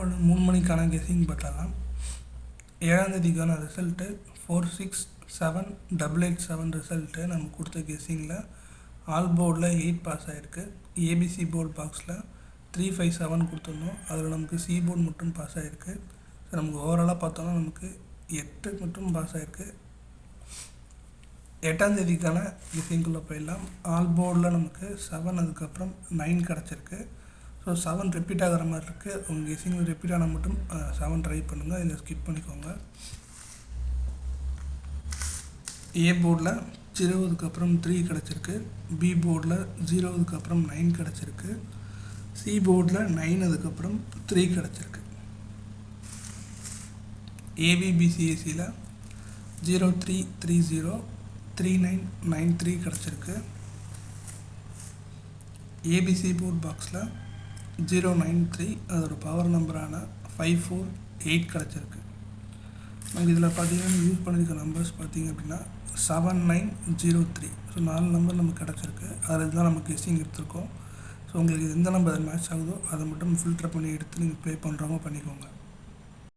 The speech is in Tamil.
ஒரு 3 மணிக்கான கெஸ்ஸிங் பார்த்தலாம். 7ஆம் தேதிக்கான ரிசல்ட்டு 467887 ரிசல்ட்டு நம்ம கொடுத்த கெஸ்ஸிங்கில் ஆல் போர்டில் 8 பாஸ் ஆகிருக்கு. ஏபிசி போர்டு பாக்ஸில் 357 கொடுத்துருந்தோம். அதில் நமக்கு சி போர்டு மட்டும் பாஸ் ஆகிருக்கு. ஸோ நமக்கு ஓவராலாக பார்த்தோன்னா நமக்கு 8 மட்டும் பாஸ் ஆகிருக்கு. 8ஆம் தேதிக்கான கெஸ்ஸிங்குள்ளே போயிடலாம். ஆல் போர்டில் நமக்கு 7 அதுக்கப்புறம் 9 கிடச்சிருக்கு. ஸோ 7 ரிப்பீட் ஆகிற மாதிரி இருக்குது. உங்கள் கெஸ்ஸிங்கில் ரிப்பீட் ஆனால் மட்டும் 7 ட்ரை பண்ணுங்கள், இதை ஸ்கிப் பண்ணிக்கோங்க. ஏ போர்டில் 0 அதுக்கப்புறம் 3 கிடச்சிருக்கு. பி போர்டில் 0 அதுக்கப்புறம் 9 கிடச்சிருக்கு. சி போர்டில் 9 அதுக்கப்புறம் 3 கிடச்சிருக்கு. ஏபிபிசிஎஸ்சியில் 0330 3993 கிடச்சிருக்கு. ஏபிசி போர்ட் பாக்ஸில் 093 அதோட பவர் நம்பரான 548 கிடச்சிருக்கு. நமக்கு இதில் பார்த்தீங்கன்னா யூஸ் பண்ணியிருக்க நம்பர்ஸ் பார்த்திங்க அப்படின்னா 7903. ஸோ 4 நம்பர் நமக்கு கிடச்சிருக்கு. அதில் தான் நம்ம கெஸ்ஸிங் எடுத்துருக்கோம். ஸோ உங்களுக்கு எந்த நம்பர் மேட்ச் ஆகுதோ அதை மட்டும் ஃபில்டர் பண்ணி எடுத்து நீங்கள் ப்ளே பண்ணுறவங்க பண்ணிக்கோங்க.